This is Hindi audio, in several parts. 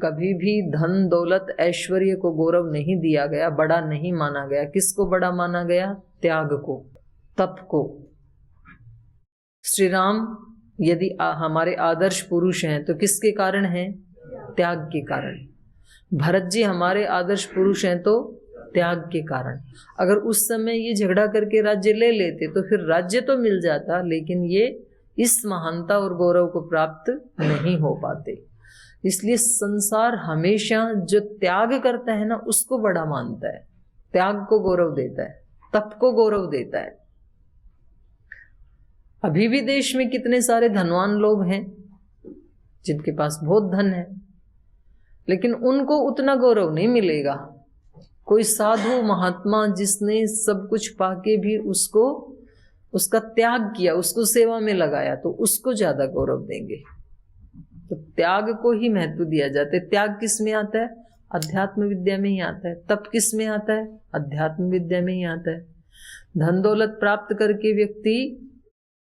कभी भी धन दौलत ऐश्वर्य को गौरव नहीं दिया गया, बड़ा नहीं माना गया। किसको बड़ा माना गया? त्याग को, तप को। श्री राम यदि हमारे आदर्श पुरुष हैं तो किसके कारण हैं? त्याग के कारण। भरत जी हमारे आदर्श पुरुष हैं तो त्याग के कारण। अगर उस समय ये झगड़ा करके राज्य ले लेते तो फिर राज्य तो मिल जाता, लेकिन ये इस महानता और गौरव को प्राप्त नहीं हो पाते। इसलिए संसार हमेशा जो त्याग करता है ना, उसको बड़ा मानता है, त्याग को गौरव देता है, तप को गौरव देता है। अभी भी देश में कितने सारे धनवान लोग हैं जिनके पास बहुत धन है, लेकिन उनको उतना गौरव नहीं मिलेगा। कोई साधु महात्मा जिसने सब कुछ पाके भी उसका त्याग किया, उसको सेवा में लगाया, तो उसको ज्यादा गौरव देंगे। तो त्याग को ही महत्व दिया जाता है। त्याग किस में आता है? अध्यात्म विद्या में ही आता है। तप किस में आता है? अध्यात्म विद्या में ही आता है। धन दौलत प्राप्त करके व्यक्ति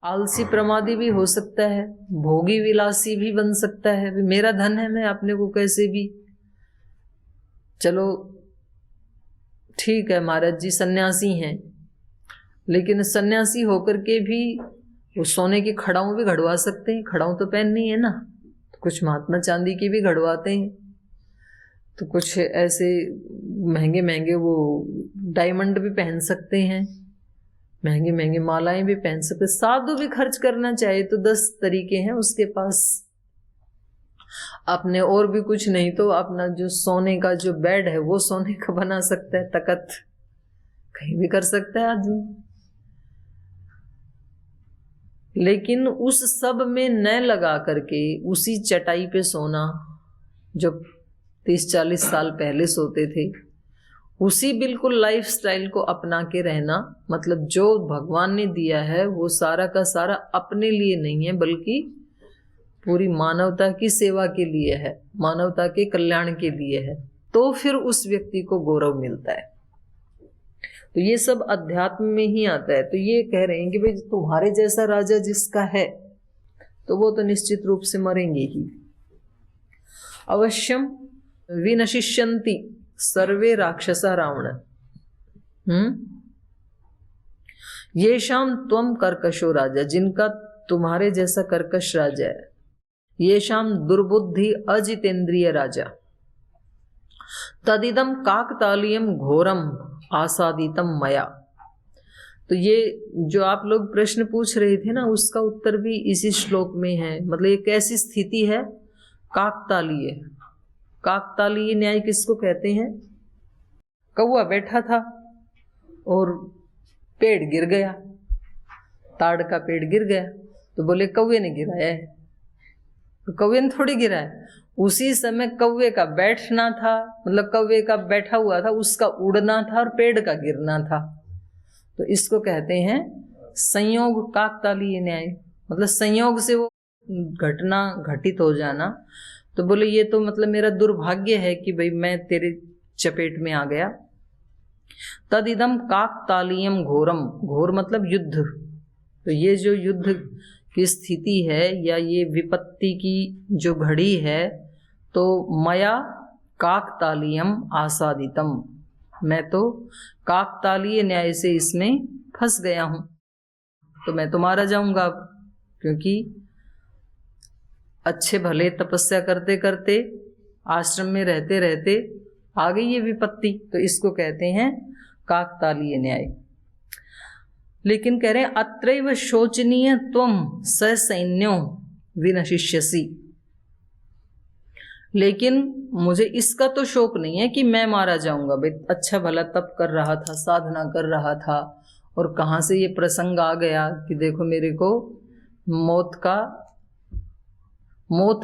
आलसी प्रमादी भी हो सकता है, भोगी विलासी भी बन सकता है। मेरा धन है, मैं अपने को कैसे भी, चलो ठीक है महाराज जी सन्यासी हैं, लेकिन सन्यासी होकर के भी वो सोने की खड़ाऊं भी घड़वा सकते हैं। खड़ाऊं तो पहननी है ना, तो कुछ महात्मा चांदी की भी घड़वाते हैं, तो कुछ ऐसे महंगे महंगे वो डायमंड भी पहन सकते हैं, महंगे महंगे मालाएं भी पहन सकते। साधु भी खर्च करना चाहे तो 10 तरीके हैं उसके पास। अपने और भी कुछ नहीं तो अपना जो सोने का जो बेड है वो सोने का बना सकता है, तकत कहीं भी कर सकता है आदमी। लेकिन उस सब में न लगा करके उसी चटाई पे सोना जो 30-40 साल पहले सोते थे, उसी बिल्कुल लाइफस्टाइल को अपना के रहना, मतलब जो भगवान ने दिया है वो सारा का सारा अपने लिए नहीं है, बल्कि पूरी मानवता की सेवा के लिए है, मानवता के कल्याण के लिए है, तो फिर उस व्यक्ति को गौरव मिलता है। तो ये सब अध्यात्म में ही आता है। तो ये कह रहे हैं कि भाई तुम्हारे जैसा राजा जिसका है तो वो तो निश्चित रूप से मरेंगे ही। अवश्यम विनशिष्यन्ति सर्वे राक्षसा रावण येषाम त्वम कर्कशो राजा, जिनका तुम्हारे जैसा कर्कश राजा है। येषाम दुर्बुद्धि अजितेंद्रिय राजा, तदिदम काकतालीयम घोरम आसादितम मया। तो ये जो आप लोग प्रश्न पूछ रहे थे ना, उसका उत्तर भी इसी श्लोक में है। मतलब ये कैसी स्थिति है? काकतालीय। काकतालीय न्याय किसको कहते हैं? कौवा बैठा था और पेड़ गिर गया, ताड़ का पेड़ गिर गया, तो बोले कौवे ने गिराया है। तो कौवे ने थोड़ी गिरा है, उसी समय कौवे का बैठना था, मतलब कौवे का बैठा हुआ था, उसका उड़ना था और पेड़ का गिरना था। तो इसको कहते हैं संयोग काकतालीय न्याय। मतलब संयोग से वो घटना घटित हो जाना। तो बोले ये तो मतलब मेरा दुर्भाग्य है कि भाई मैं तेरे चपेट में आ गया। तदिदम काकतालीयम घोरम, घोर मतलब युद्ध। तो ये जो युद्ध की स्थिति है या ये विपत्ति की जो घड़ी है, तो मया काकतालीयम आसादितम, मैं तो काकतालीय न्याय से इसमें फंस गया हूं, तो मैं तो मारा जाऊंगा। क्योंकि अच्छे भले तपस्या करते करते, आश्रम में रहते रहते आ गई ये विपत्ति, तो इसको कहते हैं काकतालीय न्याय। लेकिन कह रहे हैं अत्रैव शोचनीय त्वम ससैन्यो विनशिष्यसि। लेकिन मुझे इसका तो शोक नहीं है कि मैं मारा जाऊंगा। भाई अच्छा भला तप कर रहा था, साधना कर रहा था, और कहाँ से ये प्रसंग आ गया कि देखो मेरे को मौत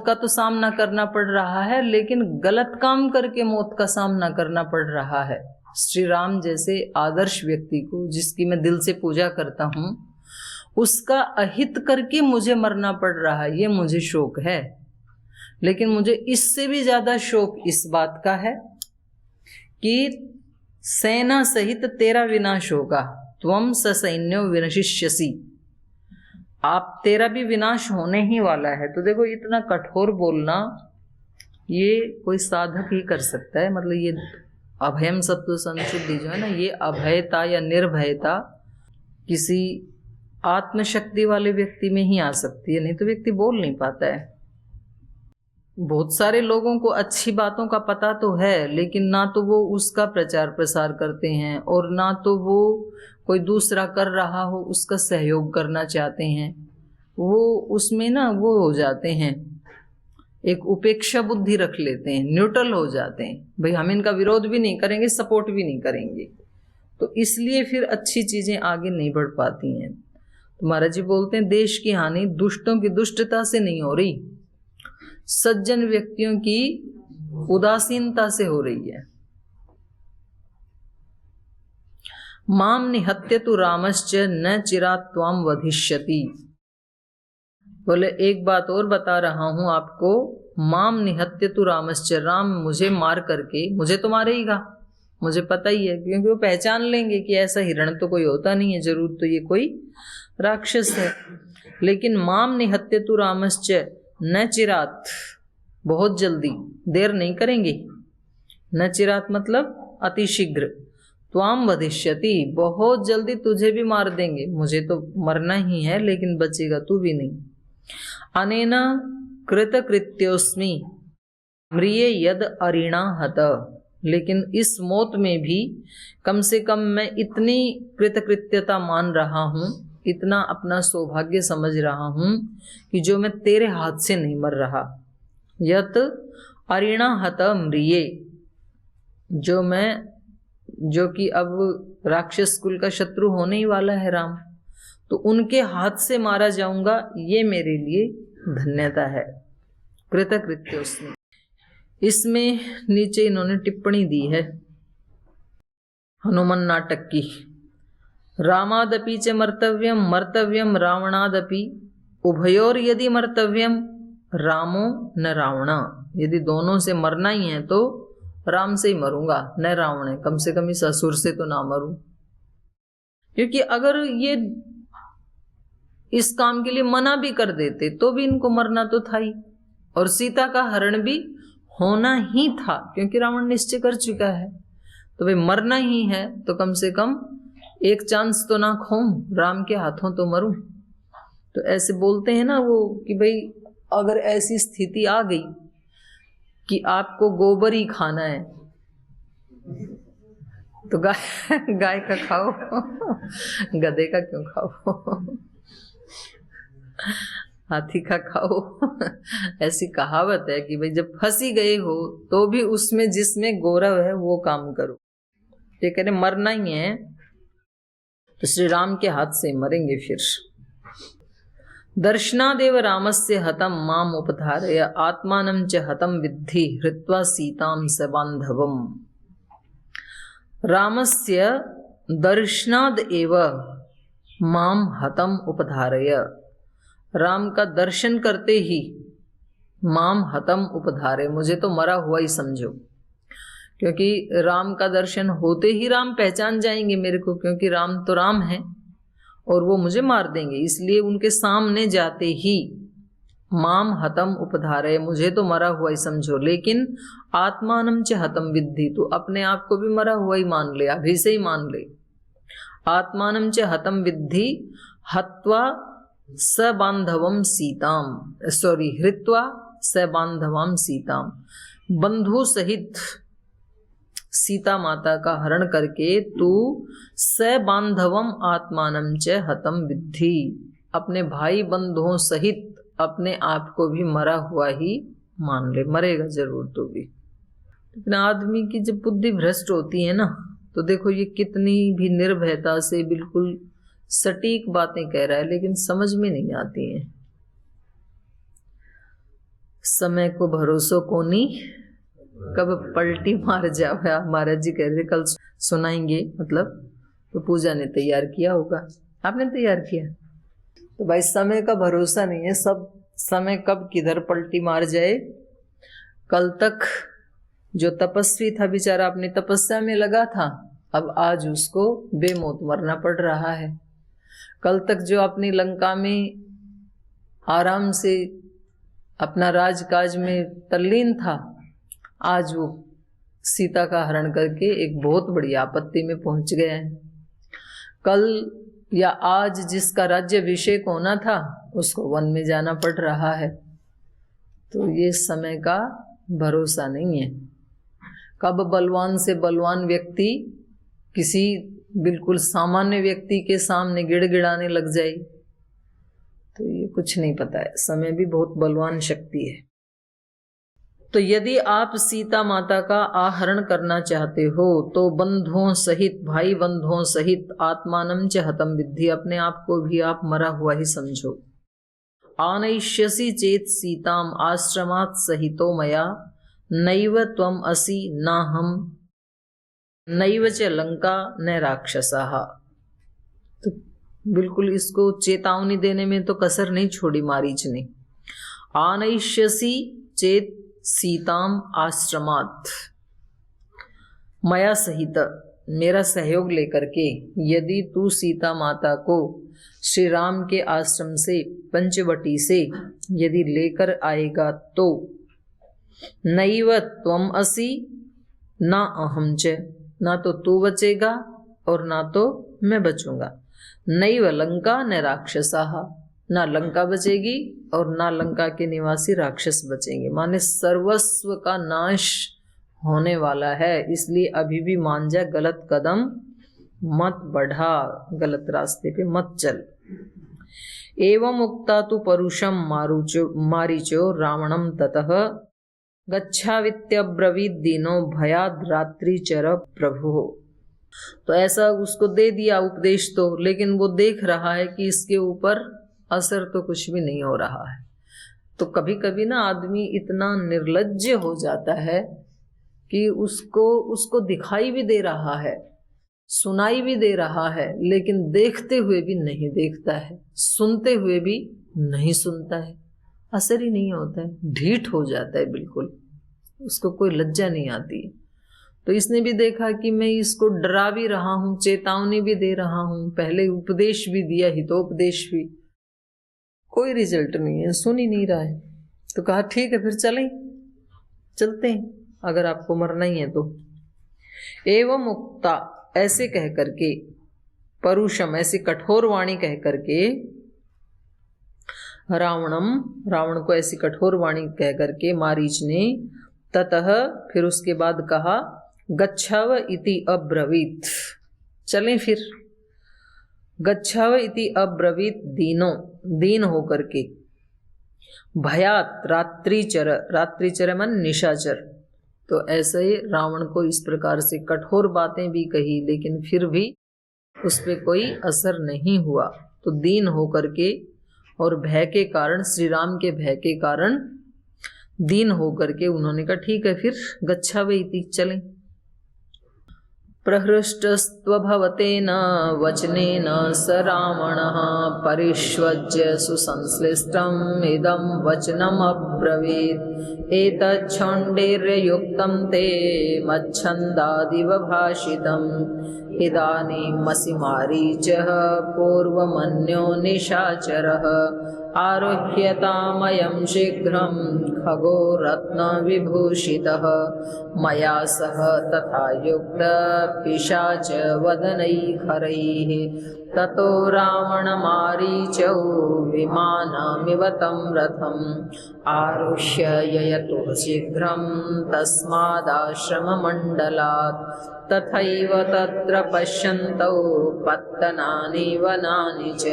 का तो सामना करना पड़ रहा है, लेकिन गलत काम करके मौत का सामना करना पड़ रहा है। श्री राम जैसे आदर्श व्यक्ति को, जिसकी मैं दिल से पूजा करता हूँ, उसका अहित करके मुझे मरना पड़ रहा है, ये मुझे शोक है। लेकिन मुझे इससे भी ज्यादा शोक इस बात का है कि सेना सहित तेरा विनाश होगा। त्वम ससैन्यो विनशिष्यसि, आप तेरा भी विनाश होने ही वाला है। तो देखो इतना कठोर बोलना ये कोई साधक ही कर सकता है। मतलब ये अभयम सत्व संशुद्धि जो है ना, ये अभयता या निर्भयता किसी आत्मशक्ति वाले व्यक्ति में ही आ सकती है, नहीं तो व्यक्ति बोल नहीं पाता है। बहुत सारे लोगों को अच्छी बातों का पता तो है, लेकिन ना तो वो उसका प्रचार प्रसार करते हैं और ना तो वो कोई दूसरा कर रहा हो उसका सहयोग करना चाहते हैं। वो उसमें ना वो हो जाते हैं, एक उपेक्षा बुद्धि रख लेते हैं, न्यूट्रल हो जाते हैं, भाई हम इनका विरोध भी नहीं करेंगे, सपोर्ट भी नहीं करेंगे। तो इसलिए फिर अच्छी चीजें आगे नहीं बढ़ पाती हैं। तो महाराज जी बोलते हैं देश की हानि दुष्टों की दुष्टता से नहीं हो रही, सज्जन व्यक्तियों की उदासीनता से हो रही है। माम निहत्यतु रामश्च न चिरात् त्वाम वधिष्यति। बोले एक बात और बता रहा हूं आपको, माम निहत्यतु रामश्च, राम मुझे मार करके, मुझे तो मारेगा, मुझे पता ही है, क्योंकि वो पहचान लेंगे कि ऐसा हिरण तो कोई होता नहीं है, जरूर तो ये कोई राक्षस है। लेकिन माम निहत्यतु रामश्च न चिरात्, बहुत जल्दी, देर नहीं करेंगे। न चिरात् मतलब अतिशीघ्र, त्वाम वधिष्यति, बहुत जल्दी तुझे भी मार देंगे, मुझे तो मरना ही है लेकिन बचेगा तू भी नहीं। अनेना कृतकृत्योस्मि म्रिये यद अरिणा हत, लेकिन इस मौत में भी कम से कम मैं इतनी कृतकृत्यता मान रहा हूँ, इतना अपना सौभाग्य समझ रहा हूँ कि जो मैं तेरे हाथ से नहीं मर रहा। यत अरिणा हत म्रिये, जो कि अब राक्षस कुल का शत्रु होने ही वाला है राम, तो उनके हाथ से मारा जाऊंगा, ये मेरे लिए धन्यता है। कृतकृत्योस्मि, इसमें नीचे इन्होंने टिप्पणी दी है हनुमान नाटक की। रामादपि च मर्तव्यम मर्तव्यम रावणादपि, उभयोर यदि मर्तव्यम रामो न रावणा, यदि दोनों से मरना ही है तो राम से ही मरूंगा, न रावण है, कम से कम इस असुर से तो ना मरूं। क्योंकि अगर ये इस काम के लिए मना भी कर देते तो भी इनको मरना तो था ही, और सीता का हरण भी होना ही था, क्योंकि रावण निश्चय कर चुका है। तो भाई मरना ही है तो कम से कम एक चांस तो ना खोऊं, राम के हाथों तो मरूं। तो ऐसे बोलते हैं ना वो कि भाई अगर ऐसी स्थिति आ गई कि आपको गोबर ही खाना है तो गाय का खाओ, गधे का क्यों खाओ, हाथी का खाओ। ऐसी कहावत है कि भाई जब फंसी गए हो तो भी उसमें जिसमें गौरव है वो काम करो। ये कह रहे मरना ही है तो श्री राम के हाथ से मरेंगे। फिर दर्शनादेव रामस्य हतम माम उपधारय आत्मानं च हतम विद्धि हृत्वा सीतां स बांधवम। रामस्य दर्शनाद एव माम हतम उपधारय, राम का दर्शन करते ही माम हतम उपधारे, मुझे तो मरा हुआ ही समझो। क्योंकि राम का दर्शन होते ही राम पहचान जाएंगे मेरे को, क्योंकि राम तो राम है और वो मुझे मार देंगे, इसलिए उनके सामने जाते ही माम हतम उपधारे, मुझे तो मरा हुआ ही समझो। लेकिन आत्मानं च हतम विद्धि, तो अपने आप को भी मरा हुआ ही मान ले, अभी से ही मान ले। आत्मानं च हतम विद्धि हत्वा स बांधवम सीताम, हृत्वा स बांधवम सीताम, बंधु सहित सीता माता का हरण करके तू स बांधवम आत्मानं च हतम विद्धि, अपने भाई बंधुओं सहित अपने आप को भी मरा हुआ ही मान ले, मरेगा जरूर तो भी। लेकिन आदमी की जब बुद्धि भ्रष्ट होती है ना, तो देखो ये कितनी भी निर्भयता से बिल्कुल सटीक बातें कह रहा है, लेकिन समझ में नहीं आती हैं। समय को भरोसो कोनी कब पलटी मार जावे, महाराज जी कह रहे कल सुनाएंगे, मतलब तो पूजा ने तैयार किया होगा, आपने तैयार किया। तो भाई समय का भरोसा नहीं है, सब समय कब किधर पलटी मार जाए। कल तक जो तपस्वी था बेचारा अपनी तपस्या में लगा था, अब आज उसको बेमौत मरना पड़ रहा है। कल तक जो अपनी लंका में आराम से अपना राजकाज में तल्लीन था, आज वो सीता का हरण करके एक बहुत बड़ी आपत्ति में पहुंच गए हैं। कल या आज जिसका राज्याभिषेक होना था उसको वन में जाना पड़ रहा है। तो ये समय का भरोसा नहीं है, कब बलवान से बलवान व्यक्ति किसी बिल्कुल सामान्य व्यक्ति के सामने गिड़गिड़ाने लग जाए, तो ये कुछ नहीं पता है। समय भी बहुत बलवान शक्ति है। तो यदि आप सीता माता का आहरण करना चाहते हो तो बंधुओं सहित, भाई बंधुओं सहित आत्मानं च हतम विद्धि, अपने आप को भी आप मरा हुआ ही समझो। आनयिष्यसि चेत सीताम आश्रमात् सहितो मया, नैव त्वम असि नाहम नैव च लंका न राक्षसः। तो बिल्कुल इसको चेतावनी देने में तो कसर नहीं छोड़ी मारीच ने। आनयिष्यसि चेत सीताम आश्रमात्, मया सहित, मेरा सहयोग लेकर के यदि तू सीता माता को श्री राम के आश्रम से, पंचवटी से यदि लेकर आएगा तो नैव त्वम असि ना अहम च, ना तो तू बचेगा और ना तो मैं बचूंगा। नैव लंका न राक्षसः, ना लंका बचेगी और ना लंका के निवासी राक्षस बचेंगे। माने सर्वस्व का नाश होने वाला है, इसलिए अभी भी मान जा, गलत कदम मत बढ़ा, गलत रास्ते पे मत चल। एवं उक्ता तु परुषम मारीचो रावणम ततः गच्छावित्यब्रवीत दीनो भयाद रात्रिचर प्रभु। तो ऐसा उसको दे दिया उपदेश तो, लेकिन वो देख रहा है कि इसके ऊपर असर तो कुछ भी नहीं हो रहा है। तो कभी कभी ना आदमी इतना निर्लज्ज हो जाता है कि उसको दिखाई भी दे रहा है, सुनाई भी दे रहा है, लेकिन देखते हुए भी नहीं देखता है, सुनते हुए भी नहीं सुनता है, असर ही नहीं होता है, ढीठ हो जाता है बिल्कुल, उसको कोई लज्जा नहीं आती है। तो इसने भी देखा कि मैं इसको डरा भी रहा हूँ, चेतावनी भी दे रहा हूँ, पहले उपदेश भी दिया, हितोपदेश भी, कोई रिजल्ट नहीं है, सुन ही नहीं रहा है। तो कहा ठीक है फिर चलते हैं, अगर आपको मरना ही है तो। एवं उक्ता, ऐसे कह करके, परुषम, ऐसी कठोर वाणी कह करके, रावण को ऐसी कठोर वाणी कह करके मारीच ने, ततः, फिर उसके बाद कहा, गच्छाव इति अब्रवीत, चलें फिर। गच्छाव इति अब्रवीत दीनो, दीन होकर के, भयात रात्रिचर, रात्रिचर मन निशाचर। तो ऐसे ही रावण को इस प्रकार से कठोर बातें भी कही, लेकिन फिर भी उस पर कोई असर नहीं हुआ। तो दीन होकर के और भय के कारण, श्री राम के भय के कारण दीन होकर के उन्होंने कहा ठीक है फिर गच्छावे इति, चलें। प्रहृष्टस्त्वभवतेन वचनेन स रावणः परिष्वज्य सुसंश्लिष्टम् इदं वचनम् अब्रवीत् एतच्छौण्डैर्युक्तं ते मच्छन्दादिव भाषितम् इदानीमसि मारीचः पूर्वमन्यो निशाचरः आरुह्यतामयं शीघ्रं खगो रत्नविभूषितः मया सह तथा युक्त पिशाच वदनैर्हरैः ततो रावणमारीचौ विमानमिव तं रथम् आरुह्य ययतु शीघ्रं तस्मादाश्रममण्डलात् तथैव तत्र पश्यन्तौ पत्तनानि वनानि च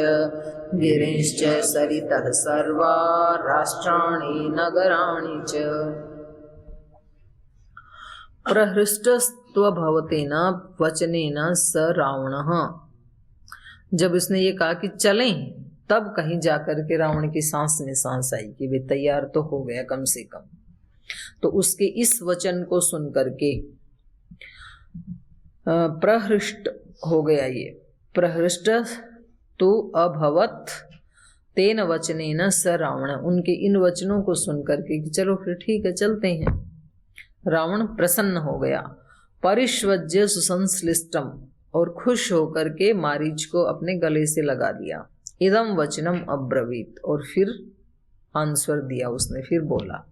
गिरिश्च सरितः सर्वा राष्ट्राणि नगराणि च। प्रहृष्टस्त्वभवतेन वचनेन स रावणः, जब उसने ये कहा कि चलें, तब कहीं जाकर के रावण की सांस में सांस आई कि वे तैयार तो हो गया कम से कम। तो उसके इस वचन को सुन करके प्रहृष्ट हो गया। ये प्रहृष्ट तो अभवत तेन वचनेन स रावण, उनके इन वचनों को सुन करके कि चलो फिर ठीक है चलते हैं, रावण प्रसन्न हो गया। परिष्वज्य सुसंश्लिष्टम, और खुश होकर के मारीच को अपने गले से लगा दिया। इदम वचनम अब्रवीत, और फिर आंसर दिया उसने, फिर बोला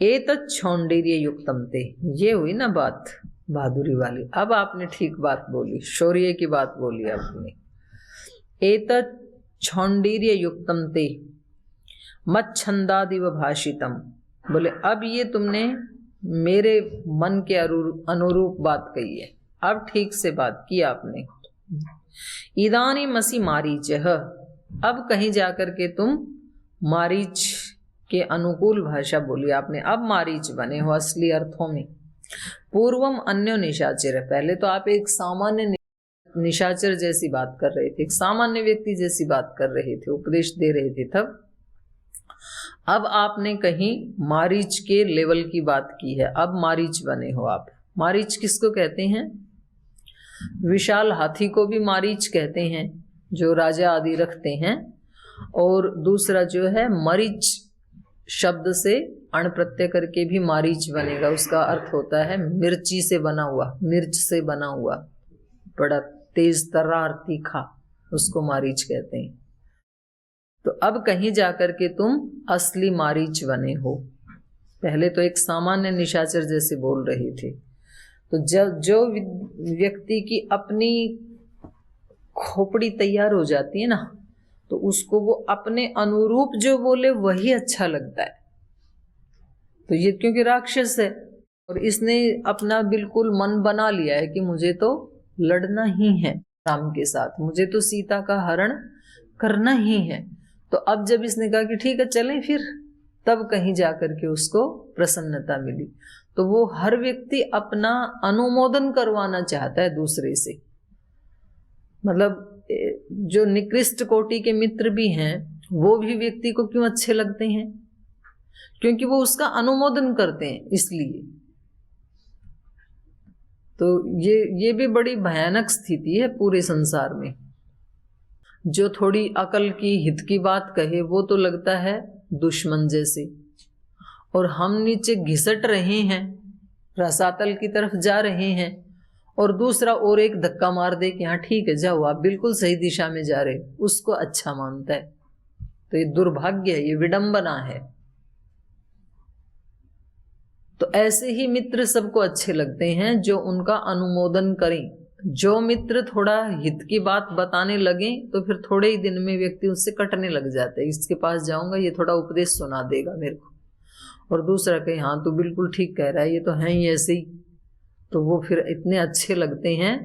एतत् छौंडिर्य युक्तम ते, ये हुई ना बात बहादुरी वाली। अब आपने ठीक बात बोली, शौर्य की बात बोली आपने। एतत् छौंडिर्य युक्तम ते मच्छंदादिव भाषितम, बोले अब ये तुमने मेरे मन के अनुरूप बात कही है, अब ठीक से बात की आपने। इदानीमसि मारीचः, अब कहीं जाकर के तुम मारीच के अनुकूल भाषा बोली आपने, अब मारीच बने हो असली अर्थों में। पूर्वम अन्यो निशाचर, पहले तो आप एक सामान्य निशाचर जैसी बात कर रहे थे, एक सामान्य व्यक्ति जैसी बात कर रहे थे, उपदेश दे रहे थे तब। अब आपने कहीं मारीच के लेवल की बात की है, अब मारीच बने हो आप। मारीच किसको कहते हैं? विशाल हाथी को भी मारीच कहते हैं, जो राजा आदि रखते हैं। और दूसरा जो है मरीच शब्द से अण प्रत्यय करके भी मारीच बनेगा, उसका अर्थ होता है मिर्ची से बना हुआ, मिर्च से बना हुआ, बड़ा तेज तर्रार तीखा, उसको मारीच कहते हैं। तो अब कहीं जाकर के तुम असली मारीच बने हो, पहले तो एक सामान्य निशाचर जैसे बोल रहे थे। तो जब जो व्यक्ति की अपनी खोपड़ी तैयार हो जाती है ना, तो उसको वो अपने अनुरूप जो बोले वही अच्छा लगता है। तो ये क्योंकि राक्षस है और इसने अपना बिल्कुल मन बना लिया है कि मुझे तो लड़ना ही है राम के साथ, मुझे तो सीता का हरण करना ही है। तो अब जब इसने कहा कि ठीक है चलें फिर, तब कहीं जाकर के उसको प्रसन्नता मिली। तो वो हर व्यक्ति अपना अनुमोदन करवाना चाहता है दूसरे से। मतलब जो निकृष्ट कोटि के मित्र भी हैं वो भी व्यक्ति को क्यों अच्छे लगते हैं? क्योंकि वो उसका अनुमोदन करते हैं, इसलिए। तो ये भी बड़ी भयानक स्थिति है पूरे संसार में। जो थोड़ी अकल की हित की बात कहे वो तो लगता है दुश्मन जैसे, और हम नीचे घिसट रहे हैं, रसातल की तरफ जा रहे हैं, और दूसरा और एक धक्का मार दे कि हाँ ठीक है जाओ आप बिल्कुल सही दिशा में जा रहे, उसको अच्छा मानता है। तो ये दुर्भाग्य है, ये विडंबना है। तो ऐसे ही मित्र सबको अच्छे लगते हैं जो उनका अनुमोदन करें। जो मित्र थोड़ा हित की बात बताने लगे तो फिर थोड़े ही दिन में व्यक्ति उससे कटने लग जाता है, इसके पास जाऊंगा ये थोड़ा उपदेश सुना देगा मेरे को, और दूसरा कहे हाँ तू बिल्कुल ठीक कह रहा है, ये तो है ही ऐसे ही। तो वो फिर इतने अच्छे लगते हैं,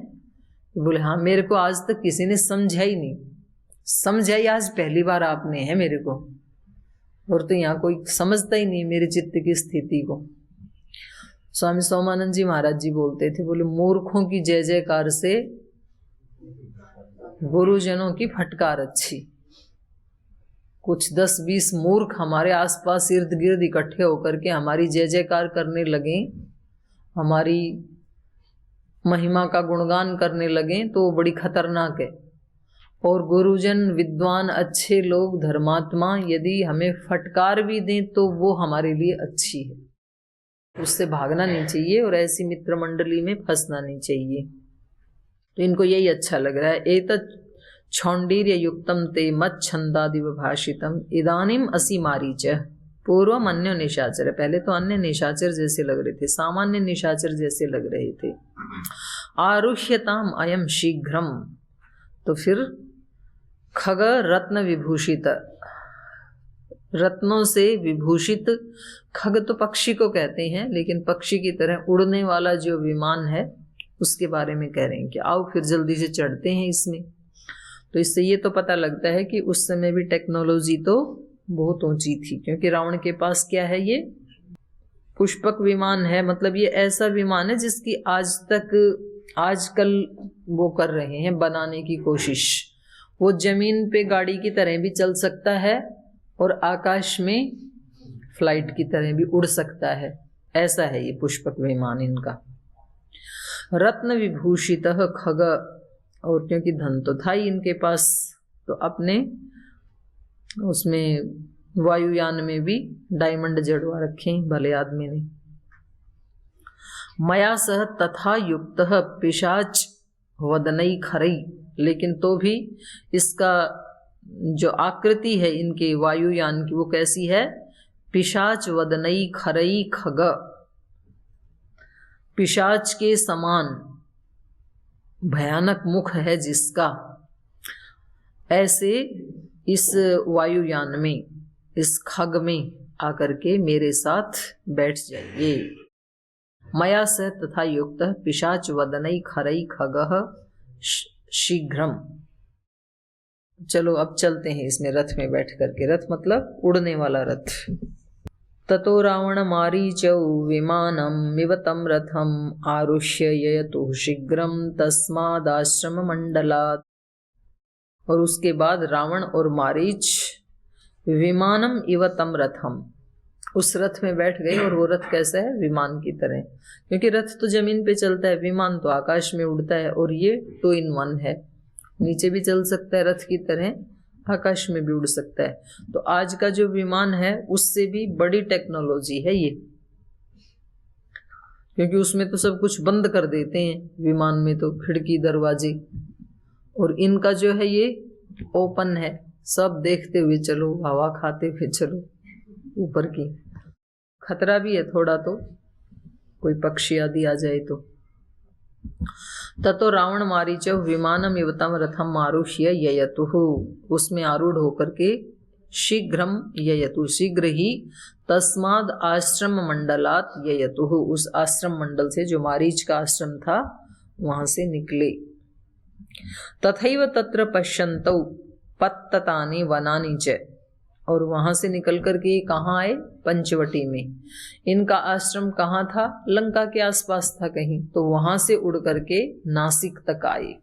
बोले हाँ मेरे को आज तक किसी ने समझा ही नहीं, समझा ही आज पहली बार आपने है मेरे को, और तो यहाँ कोई समझता ही नहीं मेरे चित्त की स्थिति को। स्वामी सोमानंद जी महाराज जी बोलते थे, बोले मूर्खों की जय जयकार से गुरुजनों की फटकार अच्छी। कुछ 10-20 मूर्ख हमारे आसपास इर्द गिर्द इकट्ठे होकर के हमारी जय जयकार करने लगे, हमारी महिमा का गुणगान करने लगे, तो वो बड़ी खतरनाक है। और गुरुजन विद्वान अच्छे लोग धर्मात्मा यदि हमें फटकार भी दें तो वो हमारे लिए अच्छी है, उससे भागना नहीं चाहिए और ऐसी मित्र मंडली में फंसना नहीं चाहिए। तो इनको यही अच्छा लग रहा है। एतत् छौंडिर्य युक्तम ते मच्छंदादिव भाषितम इदानीम असि मारीच पूर्वम अन्य निशाचर, पहले तो अन्य निशाचर जैसे लग रहे थे, सामान्य निशाचर जैसे लग रहे थे। आरुह्यताम अयम शीघ्रम, तो फिर खग रत्न विभूषित, रत्नों से विभूषित, खग तो पक्षी को कहते हैं, लेकिन पक्षी की तरह उड़ने वाला जो विमान है उसके बारे में कह रहे हैं कि आओ फिर जल्दी से चढ़ते हैं इसमें। तो इससे ये तो पता लगता है कि उस समय भी टेक्नोलॉजी तो बहुत ऊंची थी, क्योंकि रावण के पास क्या है, ये पुष्पक विमान है। मतलब ये ऐसा विमान है जिसकी आज तक आजकल वो कर रहे हैं बनाने की कोशिश। वो जमीन पे गाड़ी की तरह भी चल सकता है और आकाश में फ्लाइट की तरह भी उड़ सकता है, ऐसा है ये पुष्पक विमान इनका। रत्न विभूषित खग, और क्योंकि धन तो था ही इनके पास, तो अपने उसमें वायुयान में भी डायमंड जड़वा रखे भले आदमी ने। मया सह तथा युक्त पिशाच वदनई खरई, लेकिन तो भी इसका जो आकृति है इनके वायुयान की वो कैसी है, पिशाच वदनई खरई खग, पिशाच के समान भयानक मुख है जिसका, ऐसे इस वायुयान में, इस खग में आकर के मेरे साथ बैठ जाइए। मया सह तथा युक्त पिशाच वदनई खरई खगः शीघ्रम। चलो अब चलते हैं इसमें रथ में बैठ करके। रथ मतलब उड़ने वाला रथ। ततो रावण मारीचौ विमानम इवतम रथम आरुष्य ययतु शीघ्रम तस्मादाश्रम मंडलात्। और उसके बाद रावण और मारीच विमानम इवतम रथम, उस रथ में बैठ गए। और वो रथ कैसा है? विमान की तरह, क्योंकि रथ तो जमीन पे चलता है, विमान तो आकाश में उड़ता है। और ये 2 in 1 है, नीचे भी चल सकता है रथ की तरह, आकाश में भी उड़ सकता है। तो आज का जो विमान है उससे भी बड़ी टेक्नोलॉजी है ये, क्योंकि उसमें तो सब कुछ बंद कर देते हैं विमान में, तो खिड़की दरवाजे। और इनका जो है ये ओपन है, सब देखते हुए चलो, हवा खाते हुए चलो ऊपर की। खतरा भी है थोड़ा, तो कोई पक्षी आदि आ जाए तो। ततो रावण मारीचौ विमानम इवतम रथम आरुह्य ययतुः, उसमें आरूढ़ होकर के शीघ्रम ययतु, शीघ्र ही, तस्माद आश्रम मंडलात ययतुः, उस आश्रम मंडल से, जो मारीच का आश्रम था वहां से निकले। तथैव तत्र पश्यन्तौ पत्ततानि वनानि च, और वहां से निकल करके कहाँ आए? पंचवटी में। इनका आश्रम कहाँ था? लंका के आसपास था कहीं, तो वहां से उड़ करके नासिक तक आए।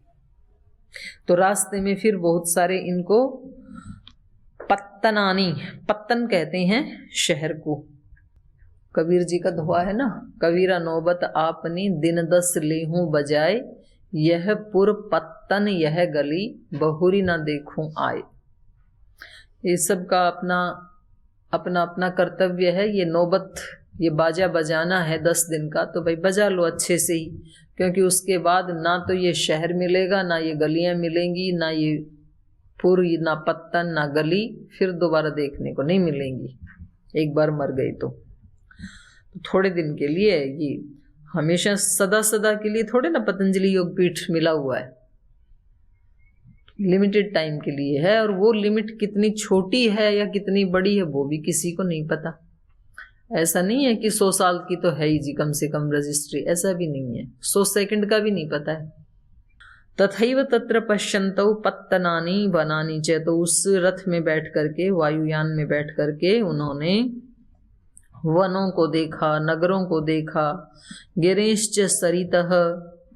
तो रास्ते में फिर बहुत सारे इनको पत्तनानी, पत्तन कहते हैं शहर को। कबीर जी का दोहा है ना, कबीरा नौबत आपनी दिन 10 लेहूं बजाए, यह पुर पत्तन यह गली बहुरी ना देखूं आए। ये सब का अपना अपना अपना कर्तव्य है। ये नौबत, ये बाजा बजाना है 10 दिन का, तो भाई बजा लो अच्छे से ही, क्योंकि उसके बाद ना तो ये शहर मिलेगा, ना ये गलियां मिलेंगी, ना ये पुर, ना पत्तन, ना गली फिर दोबारा देखने को नहीं मिलेंगी। एक बार मर गई तो थोड़े दिन के लिए, ये हमेशा सदा सदा के लिए थोड़े ना पतंजलि योग पीठ मिला हुआ है, लिमिटेड टाइम के लिए है। और वो लिमिट कितनी छोटी है या कितनी बड़ी है वो भी किसी को नहीं पता। ऐसा नहीं है कि 100 साल की तो है ही जी कम से कम रजिस्ट्री, ऐसा भी नहीं है, 100 सेकंड का भी नहीं पता है। तथैव तत्र पश्यन्तौ पत्तनानि वनानि च, तो उस रथ में बैठ करके, वायुयान में बैठ करके उन्होंने वनों को देखा, नगरों को देखा, गिरीश्च सरितः,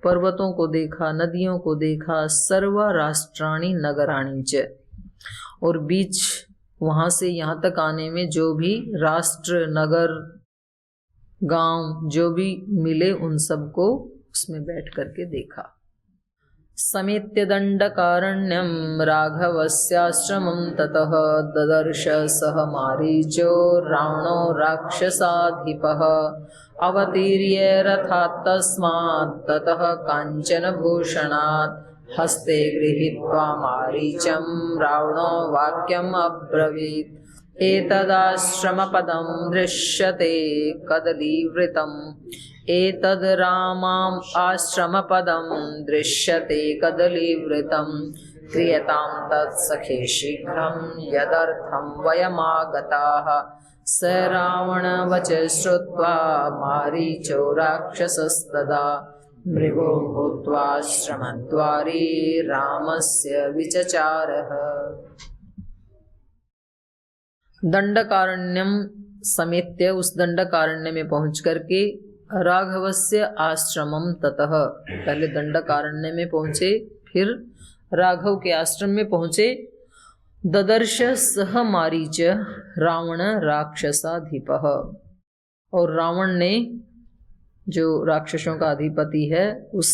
पर्वतों को देखा, नदियों को देखा, सर्व राष्ट्राणि नगराणि च, और बीच वहां से यहाँ तक आने में जो भी राष्ट्र, नगर, गांव जो भी मिले उन सबको उसमें बैठ करके देखा। समेत्य दंडकारण्यम राघवस्याश्रमं ततः ददर्श सह मारीचो रावणो राक्षसाधिपः अवतीर्य रथात् तस्मात् ततः काञ्चनभूषणात् हस्ते गृहीत्वा मारीचं रावणो वाक्यम् अब्रवीत् एतदाश्रमपदं दृश्यते कदलीवृतम् एतद् रामाम् आश्रमपदं दृश्यते कदलीवृतं क्रियतां तत्सखे शीघ्रं यदर्थं वयमागताः। स रावणवच श्रुत्वा मारीचो राक्षसस्तदा मृगो भूत्वाश्रमद्वारे रामस्य विचचारः। दंडकारण्यम समेत्य, उस दंडकारण्य में पहुंच करके राघवस्य आश्रमम ततः, पहले दंडकारण्य में पहुंचे, फिर राघव के आश्रम में पहुंचे। ददर्श सह मारीच रावण राक्षसाधिपः, और रावण ने, जो राक्षसों का अधिपति है, उस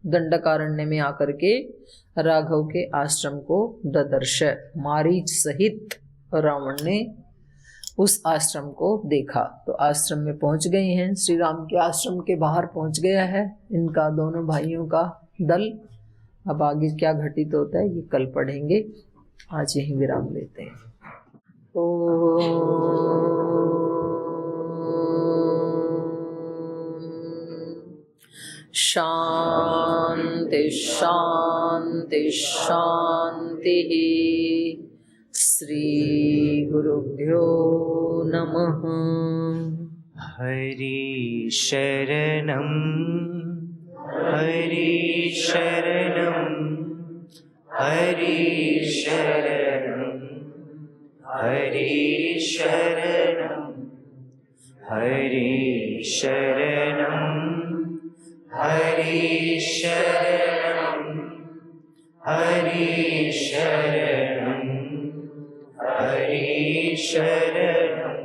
दंडकारण्य में आकर के राघव के आश्रम को ददर्श, मारीच सहित रावण ने उस आश्रम को देखा। तो आश्रम में पहुंच गए हैं, श्री राम के आश्रम के बाहर पहुंच गया है इनका, दोनों भाइयों का दल। अब आगे क्या घटित होता है ये कल पढ़ेंगे, आज यहीं विराम लेते हैं। ओम शांति शांति शांति। श्री गुरुभ्यो नमः। हरि शरणं हरि शरणं हरि शरणं हरि शरणं हरि शरणं हरि शरणं हरि शरणं हरि शरणं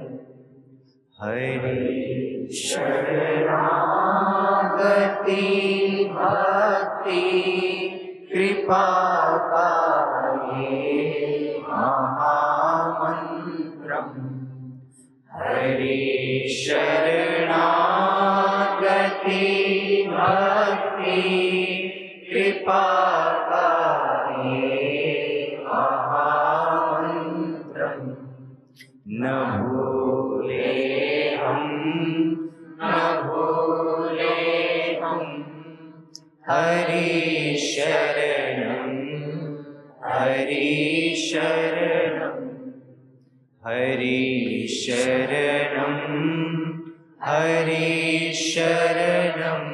हरि शरणागति भक्ति कृपा पाये महामन्त्रम्। हरि शरणागति भक्ति कृपा पाये महामन्त्रम्। न भूले हम हरि शरणं हरि शरणं हरि शरणं हरि शरणं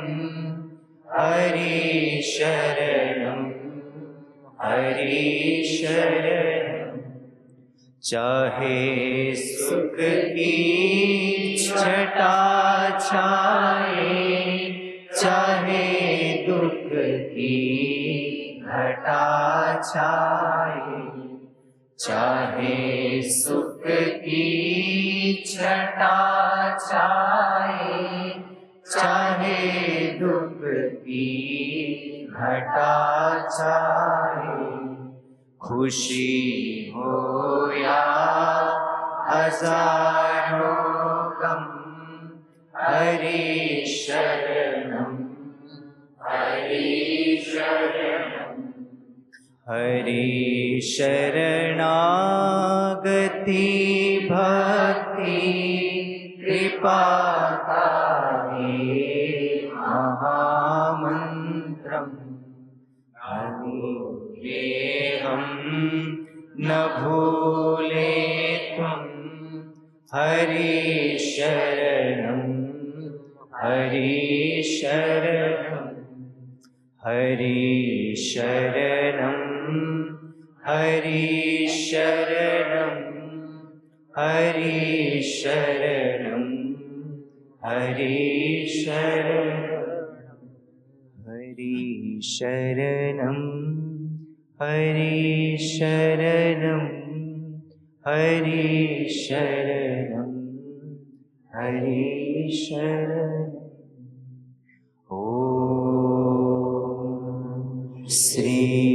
हरि शरणं हरि शरणं। चाहे सुख की छटा छाए चाहे दुख की घटा छाए चाहे सुख की छटा छाए चाहे दुख की घटा छाए। खुशी हो या हजारों गम हरि शरणं हरि शरणं हरि शरणागति भक्ति कृपा पाये महामन्त्रम्। ये हम न भूले तुम हरि शरणं हरि शरणं हरि शरणं हरि शरणं हरि शरणं हरि शरणं हरि शरणं हरि शरणं हरि शरणं हरि शरणं। ओम श्री